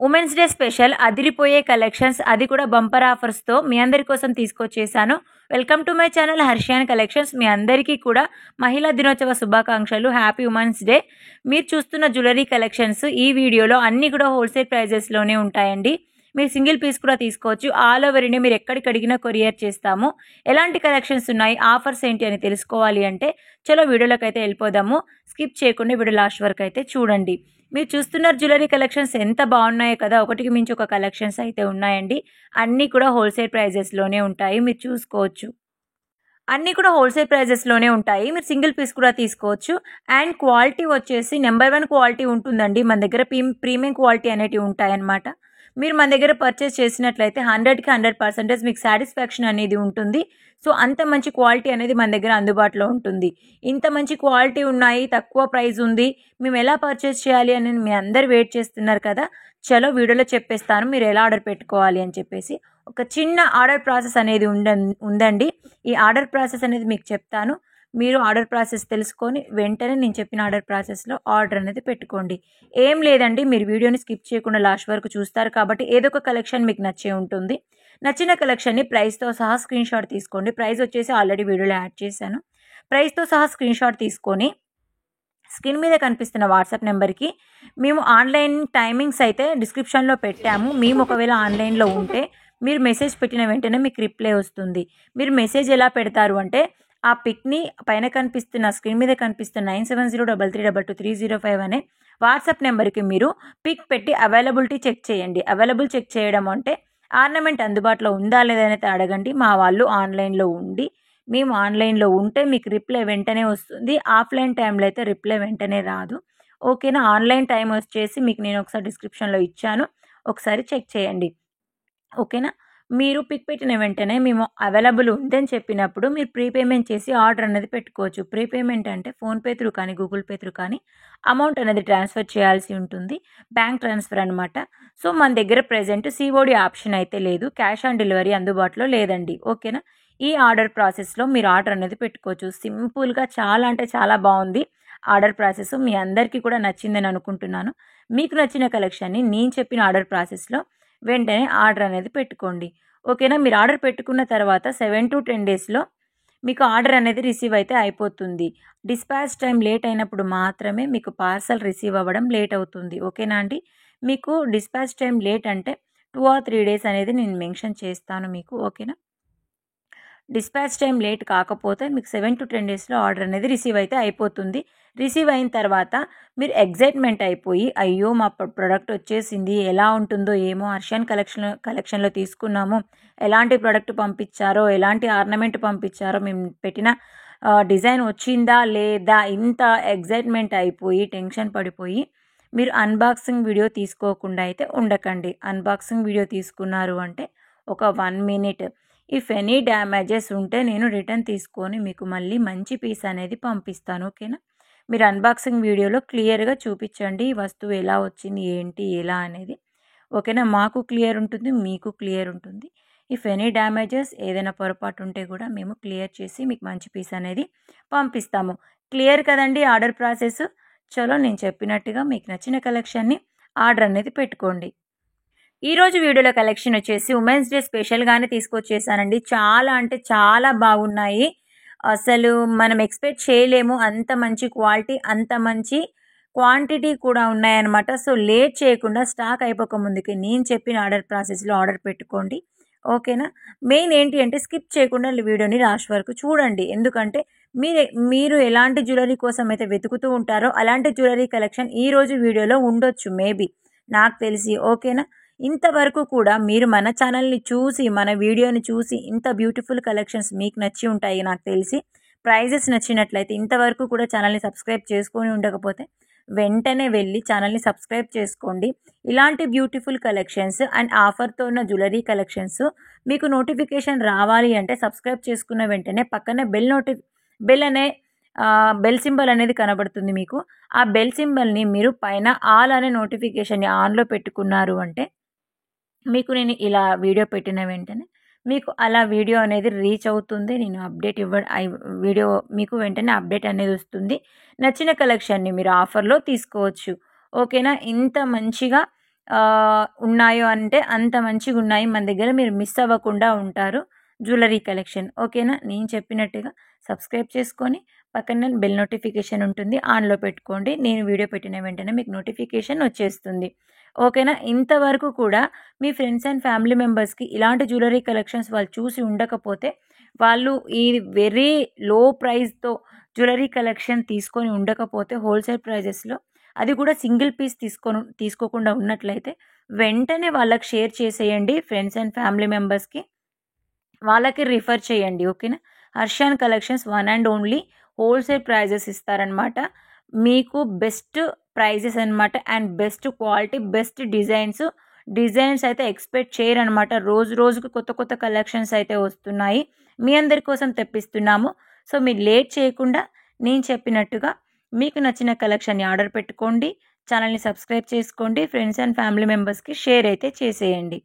Women's day special అదిరిపోయే collections, అది కూడా బంపర్ ఆఫర్స్తో మీ అందరి కోసం తీసుకొచ్చేసాను. Welcome to my channel Harshiyan collections. మీ అందరికీ కూడా మహిళా దినోత్సవ శుభాకాంక్షలు. Happy women's day. మీరు చూస్తున్న జ్యువెలరీ కలెక్షన్స్ ఈ వీడియోలో అన్నీ కూడా హోల్సేల్ ప్రైజెస్లోనే ఉంటాయండి. మీరు సింగిల్ పీస్ కూడా తీసుకోవచ్చు. ఆల్ ఓవర్ ఇండియా మీరు ఎక్కడికి అడిగినా కొరియర్ చేస్తాము. ఎలాంటి కలెక్షన్స్ ఉన్నాయి, ఆఫర్స్ ఏంటి అని తెలుసుకోవాలి అంటే చలో వీడియోలోకి అయితే వెళ్ళిపోదాము. స్కిప్ చేయకుండా వీడియో లాస్ట్ వరకు అయితే చూడండి. మీరు చూస్తున్న జ్యువెలరీ కలెక్షన్స్ ఎంత బాగున్నాయో కదా, ఒకటికి మించి ఒక కలెక్షన్స్ అయితే ఉన్నాయండి. అన్నీ కూడా హోల్సేల్ ప్రైజెస్లోనే ఉంటాయి, మీరు చూసుకోవచ్చు. అన్నీ కూడా హోల్సేల్ ప్రైజెస్లోనే ఉంటాయి. మీరు సింగిల్ పీస్ కూడా తీసుకోవచ్చు. అండ్ క్వాలిటీ వచ్చేసి నెంబర్ 1 క్వాలిటీ ఉంటుందండి. మన దగ్గర ప్రీమియం క్వాలిటీ అనేటివి ఉంటాయన్నమాట. మీరు మన దగ్గర పర్చేస్ చేసినట్లయితే 100కి 100% మీకు సాటిస్ఫాక్షన్ అనేది ఉంటుంది. సో అంత మంచి క్వాలిటీ అనేది మన దగ్గర అందుబాటులో ఉంటుంది. ఇంత మంచి క్వాలిటీ ఉన్నాయి, తక్కువ ప్రైస్ ఉంది, మేము ఎలా పర్చేస్ చేయాలి అని మీ అందరు వెయిట్ చేస్తున్నారు కదా. చలో వీడియోలో చెప్పేస్తాను మీరు ఎలా ఆర్డర్ పెట్టుకోవాలి అని చెప్పేసి. ఒక చిన్న ఆర్డర్ ప్రాసెస్ అనేది ఉందండి. ఈ ఆర్డర్ ప్రాసెస్ అనేది మీకు చెప్తాను. మీరు ఆర్డర్ ప్రాసెస్ తెలుసుకొని వెంటనే నేను చెప్పిన ఆర్డర్ ప్రాసెస్లో ఆర్డర్ అనేది పెట్టుకోండి. ఏం లేదండి, మీరు వీడియోని స్కిప్ చేయకుండా లాస్ట్ వరకు చూస్తారు కాబట్టి ఏదో ఒక కలెక్షన్ మీకు నచ్చే ఉంటుంది. నచ్చిన కలెక్షన్ని ప్రైస్తో సహా స్క్రీన్ షాట్ తీసుకోండి. ప్రైస్ వచ్చేసి ఆల్రెడీ వీడియోలో యాడ్ చేశాను. ప్రైస్తో సహా స్క్రీన్ షాట్ తీసుకొని స్క్రీన్ మీద కనిపిస్తున్న వాట్సాప్ నెంబర్కి మేము ఆన్లైన్ టైమింగ్స్ అయితే డిస్క్రిప్షన్లో పెట్టాము. మేము ఒకవేళ ఆన్లైన్లో ఉంటే మీరు మెసేజ్ పెట్టిన వెంటనే మీకు రిప్లై వస్తుంది. మీరు మెసేజ్ ఎలా పెడతారు అంటే ఆ పిక్ని పైన కనిపిస్తున్న స్క్రీన్ మీద కనిపిస్తున్న 9703322305 అనే వాట్సాప్ నెంబర్కి మీరు పిక్ పెట్టి అవైలబిలిటీ చెక్ చేయండి. అవైలబుల్ చెక్ చేయడం అంటే ఆర్నమెంట్ అందుబాటులో ఉందా లేదనేది అడగండి. మా వాళ్ళు ఆన్లైన్లో ఉండి మేము ఆన్లైన్లో ఉంటే మీకు రిప్లై వెంటనే వస్తుంది. ఆఫ్లైన్ టైంలో అయితే రిప్లై వెంటనే రాదు. ఓకేనా. ఆన్లైన్ టైం వచ్చేసి మీకు నేను ఒకసారి డిస్క్రిప్షన్లో ఇచ్చాను, ఒకసారి చెక్ చేయండి. ఓకేనా. మీరు పిక్ పెట్టిన వెంటనే మేము అవైలబుల్ ఉందని చెప్పినప్పుడు మీరు ప్రీపేమెంట్ చేసి ఆర్డర్ అనేది పెట్టుకోవచ్చు. ప్రీపేమెంట్ అంటే ఫోన్పే త్రూ కానీ గూగుల్ పే త్రూ కానీ అమౌంట్ అనేది ట్రాన్స్ఫర్ చేయాల్సి ఉంటుంది. బ్యాంక్ ట్రాన్స్ఫర్ అనమాట. సో మన దగ్గర ప్రెజెంట్ సిఓడి ఆప్షన్ అయితే లేదు, క్యాష్ ఆన్ డెలివరీ అందుబాటులో లేదండి. ఓకేనా. ఈ ఆర్డర్ ప్రాసెస్లో మీరు ఆర్డర్ అనేది పెట్టుకోవచ్చు. సింపుల్గా చాలా అంటే చాలా బాగుంది ఆర్డర్ ప్రాసెస్. మీ అందరికీ కూడా నచ్చిందని అనుకుంటున్నాను. మీకు నచ్చిన కలెక్షన్ని నేను చెప్పిన ఆర్డర్ ప్రాసెస్లో వెంటనే ఆర్డర్ అనేది పెట్టుకోండి. ఓకేనా. మీరు ఆర్డర్ పెట్టుకున్న తర్వాత 7 to 10 డేస్లో మీకు ఆర్డర్ అనేది రిసీవ్ అయితే అయిపోతుంది. డిస్పాచ్ టైం లేట్ అయినప్పుడు మాత్రమే మీకు పార్సల్ రిసీవ్ అవ్వడం లేట్ అవుతుంది. ఓకేనా అండి. మీకు డిస్పాచ్ టైం లేట్ అంటే 2 or 3 డేస్ అనేది నేను మెన్షన్ చేస్తాను మీకు. ఓకేనా. డిస్పాచ్ టైం లేట్ కాకపోతే మీకు 7 to 10 డేస్లో ఆర్డర్ అనేది రిసీవ్ అయితే అయిపోతుంది. రిసీవ్ అయిన తర్వాత మీరు ఎగ్జైట్మెంట్ అయిపోయి అయ్యో మా ప్రోడక్ట్ వచ్చేసింది, ఎలా ఉంటుందో ఏమో, హర్షియాన్ కలెక్షన్లో తీసుకున్నాము, ఎలాంటి ప్రోడక్ట్ పంపించారో, ఎలాంటి ఆర్నమెంట్ పంపించారో, మేము పెట్టిన డిజైన్ వచ్చిందా లేదా, ఇంత ఎగ్జైట్మెంట్ అయిపోయి టెన్షన్ పడిపోయి మీరు అన్బాక్సింగ్ వీడియో తీసుకోకుండా అయితే ఉండకండి. అన్బాక్సింగ్ వీడియో తీసుకున్నారు అంటే ఒక 1 minute, ఇఫ్ ఎనీ డ్యామేజెస్ ఉంటే నేను రిటర్న్ తీసుకొని మీకు మళ్ళీ మంచి పీస్ అనేది పంపిస్తాను. ఓకేనా. మీరు అన్బాక్సింగ్ వీడియోలో క్లియర్గా చూపించండి ఈ వస్తువు ఎలా వచ్చింది, ఏంటి, ఎలా అనేది. ఓకేనా. మాకు క్లియర్ ఉంటుంది, మీకు క్లియర్ ఉంటుంది. ఇఫ్ ఎనీ డ్యామేజెస్ ఏదైనా పొరపాటు ఉంటే కూడా మేము క్లియర్ చేసి మీకు మంచి పీస్ అనేది పంపిస్తాము. క్లియర్ కదండి ఆర్డర్ ప్రాసెస్. చలో నేను చెప్పినట్టుగా మీకు నచ్చిన కలెక్షన్ని ఆర్డర్ అనేది పెట్టుకోండి. ఈరోజు వీడియోలో కలెక్షన్ వచ్చేసి ఉమెన్స్ డే స్పెషల్గానే తీసుకొచ్చేసానండి. చాలా అంటే చాలా బాగున్నాయి. అసలు మనం ఎక్స్పెక్ట్ చేయలేము అంత మంచి క్వాలిటీ, అంత మంచి క్వాంటిటీ కూడా ఉన్నాయన్నమాట. సో లేట్ చేయకుండా స్టాక్ అయిపోక ముందుకి నేను చెప్పిన ఆర్డర్ ప్రాసెస్లో ఆర్డర్ పెట్టుకోండి. ఓకేనా. మెయిన్ ఏంటి అంటే స్కిప్ చేయకుండా వీడియోని లాస్ట్ వరకు చూడండి. ఎందుకంటే మీరు ఎలాంటి జ్యువెలరీ కోసం అయితే వెతుకుతూ ఉంటారో అలాంటి జ్యువెలరీ కలెక్షన్ ఈరోజు వీడియోలో ఉండొచ్చు మేబీ, నాకు తెలిసి. ఓకేనా. ఇంతవరకు కూడా మీరు మన ఛానల్ని చూసి, మన వీడియోని చూసి ఇంత బ్యూటిఫుల్ కలెక్షన్స్ మీకు నచ్చి ఉంటాయి నాకు తెలిసి. ప్రైజెస్ నచ్చినట్లయితే ఇంతవరకు కూడా ఛానల్ని సబ్స్క్రైబ్ చేసుకొని ఉండకపోతే వెంటనే వెళ్ళి ఛానల్ని సబ్స్క్రైబ్ చేసుకోండి. ఇలాంటి బ్యూటిఫుల్ కలెక్షన్స్ అండ్ ఆఫర్తో ఉన్న జ్యువెలరీ కలెక్షన్స్ మీకు నోటిఫికేషన్ రావాలి అంటే సబ్స్క్రైబ్ చేసుకున్న వెంటనే పక్కనే బెల్ అనే బెల్ సింబల్ అనేది కనబడుతుంది మీకు. ఆ బెల్ సింబల్ని మీరు పైన ఆల్ అనే నోటిఫికేషన్ని ఆన్లో పెట్టుకున్నారు అంటే మీకు నేను ఇలా వీడియో పెట్టిన వెంటనే మీకు అలా వీడియో అనేది రీచ్ అవుతుంది. నేను అప్డేట్ వీడియో మీకు వెంటనే అప్డేట్ అనేది వస్తుంది. నచ్చిన కలెక్షన్ని మీరు ఆఫర్లో తీసుకోవచ్చు. ఓకేనా. ఇంత మంచిగా ఉన్నాయో అంటే అంత మంచిగా ఉన్నాయి మన దగ్గర. మీరు మిస్ అవ్వకుండా ఉంటారు జ్యువెలరీ కలెక్షన్. ఓకేనా? నేను చెప్పినట్టుగా సబ్స్క్రైబ్ చేసుకొని పక్కన బెల్ నోటిఫికేషన్ ఉంటుంది, ఆన్లో పెట్టుకోండి. నేను వీడియో పెట్టిన వెంటనే మీకు నోటిఫికేషన్ వచ్చేస్తుంది. ఓకేనా? ఇంతవరకు కూడా మీ ఫ్రెండ్స్ అండ్ ఫ్యామిలీ మెంబర్స్కి ఇలాంటి జ్యువెలరీ కలెక్షన్స్ వాళ్ళు చూసి ఉండకపోతే, వాళ్ళు ఈ వెరీ లో ప్రైస్తో జ్యువెలరీ కలెక్షన్ తీసుకొని ఉండకపోతే హోల్సేల్ ప్రైజెస్లో, అది కూడా సింగిల్ పీస్ తీసుకోకుండా ఉన్నట్లయితే వెంటనే వాళ్ళకి షేర్ చేసేయండి. ఫ్రెండ్స్ అండ్ ఫ్యామిలీ మెంబర్స్కి వాళ్ళకి రిఫర్ చేయండి. ఓకేనా? Harshan collections one and only wholesale prices ఇస్తారనమాట. మీకు బెస్ట్ ప్రైజెస్ అనమాట. And best quality, best designs అయితే ఎక్స్పెక్ట్ చేయరనమాట. రోజు రోజుకు కొత్త కొత్త కలెక్షన్స్ అయితే వస్తున్నాయి, మీ అందరి కోసం తెప్పిస్తున్నాము. సో మీరు లేట్ చేయకుండా నేను చెప్పినట్టుగా మీకు నచ్చిన కలెక్షన్ని ఆర్డర్ పెట్టుకోండి, ఛానల్ని సబ్స్క్రైబ్ చేసుకోండి, ఫ్రెండ్స్ అండ్ ఫ్యామిలీ మెంబర్స్కి షేర్ అయితే చేసేయండి.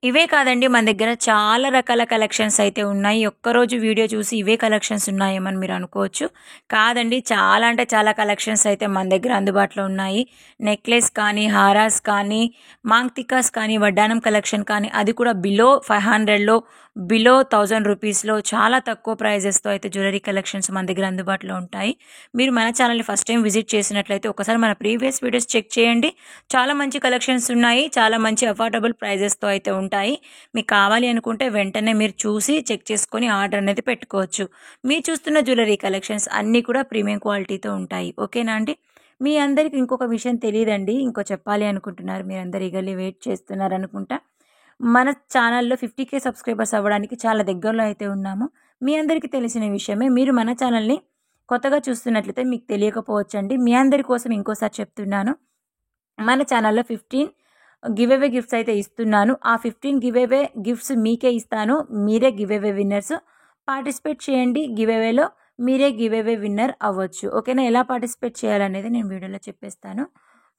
ఇవే కాదండి, మన దగ్గర చాలా రకాల కలెక్షన్స్ అయితే ఉన్నాయి. ఒక్కరోజు వీడియో చూసి ఇవే కలెక్షన్స్ ఉన్నాయేమని మీరు అనుకోవచ్చు. కాదండి, చాలా అంటే చాలా కలెక్షన్స్ అయితే మన దగ్గర అందుబాటులో ఉన్నాయి. నెక్లెస్ కానీ, హారాస్ కానీ, మాంగ్తికాస్ కానీ, వడ్డానం కలెక్షన్ కానీ, అది కూడా బిలో 500లో, బిలో 1000 రూపీస్లో చాలా తక్కువ ప్రైజెస్తో అయితే జ్యువెలరీ కలెక్షన్స్ మన దగ్గర అందుబాటులో ఉంటాయి. మీరు మన ఛానల్ని ఫస్ట్ టైం విజిట్ చేసినట్లయితే ఒకసారి మన ప్రీవియస్ వీడియోస్ చెక్ చేయండి. చాలా మంచి కలెక్షన్స్ ఉన్నాయి, చాలా మంచి అఫోర్డబుల్ ప్రైజెస్తో అయితే ఉంటాయి. మీకు కావాలి అనుకుంటే వెంటనే మీరు చూసి చెక్ చేసుకొని ఆర్డర్ అనేది పెట్టుకోవచ్చు. మీరు చూస్తున్న జ్యువెలరీ కలెక్షన్స్ అన్నీ కూడా ప్రీమియం క్వాలిటీతో ఉంటాయి. ఓకేనా అండి? మీ అందరికి ఇంకొక విషయం తెలియదండి, ఇంకో చెప్పాలి అనుకుంటున్నారు. మీరు అందరు ఈగర్లీ వెయిట్ చేస్తున్నారు అనుకుంటా. మన ఛానల్లో 50K సబ్స్క్రైబర్స్ అవ్వడానికి చాలా దగ్గరలో అయితే ఉన్నాము. మీ అందరికీ తెలిసిన విషయమే. మీరు మన ఛానల్ని కొత్తగా చూస్తున్నట్లయితే మీకు తెలియకపోవచ్చండి. మీ అందరి కోసం ఇంకోసారి చెప్తున్నాను. మన ఛానల్లో 15 గివ్ అవే గిఫ్ట్స్ అయితే ఇస్తున్నాను. ఆ 15 గివ్ అవే గిఫ్ట్స్ మీకే ఇస్తాను. మీరే గివ్ అవే విన్నర్స్. పార్టిసిపేట్ చేయండి. గివ్ అవేలో మీరే గివ్ అవే విన్నర్ అవ్వచ్చు. ఓకేనా? ఎలా పార్టిసిపేట్ చేయాలనేది నేను వీడియోలో చెప్పేస్తాను.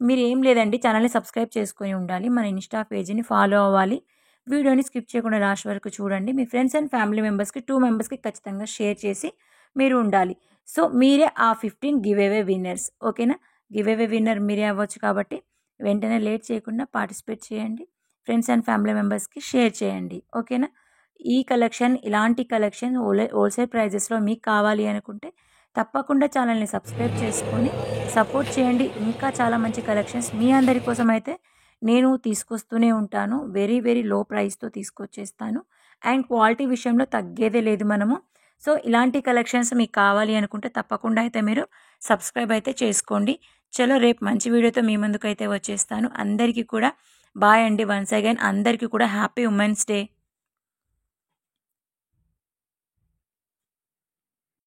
మీరు ఏం లేదండి, ఛానల్ని సబ్స్క్రైబ్ చేసుకొని ఉండాలి, మన ఇన్స్టా పేజీని ఫాలో అవ్వాలి. వీడియోని స్కిప్ చేయకుండా లాస్ట్ వరకు చూడండి. మీ ఫ్రెండ్స్ అండ్ ఫ్యామిలీ మెంబర్స్కి 2 మెంబర్స్కి ఖచ్చితంగా షేర్ చేసి మీరు ఉండాలి. సో మీరే ఆ 15 గివ్ అవే విన్నర్స్. ఓకేనా? గివ్ అవే విన్నర్ మీరే అవ్వచ్చు కాబట్టి వెంటనే లేట్ చేయకుండా పార్టిసిపేట్ చేయండి. ఫ్రెండ్స్ అండ్ ఫ్యామిలీ మెంబర్స్కి షేర్ చేయండి. ఓకేనా? ఈ కలెక్షన్, ఇలాంటి కలెక్షన్ హోల్సేల్ ప్రైజెస్లో మీకు కావాలి అనుకుంటే తప్పకుండా ఛానల్ని సబ్స్క్రైబ్ చేసుకొని సపోర్ట్ చేయండి. ఇంకా చాలా మంచి కలెక్షన్స్ మీ అందరి కోసం అయితే నేను తీసుకొస్తూనే ఉంటాను. వెరీ వెరీ లో ప్రైస్తో తీసుకొచ్చేస్తాను. అండ్ క్వాలిటీ విషయంలో తగ్గేదే లేదు మనము. సో ఇలాంటి కలెక్షన్స్ మీకు కావాలి అనుకుంటే తప్పకుండా అయితే మీరు సబ్స్క్రైబ్ అయితే చేసుకోండి. చలో, రేపు మంచి వీడియోతో మీ ముందుకైతే వచ్చేస్తాను. అందరికీ కూడా బాయ్ అండి. వన్స్ అగైన్ అందరికీ కూడా హ్యాపీ ఉమెన్స్ డే.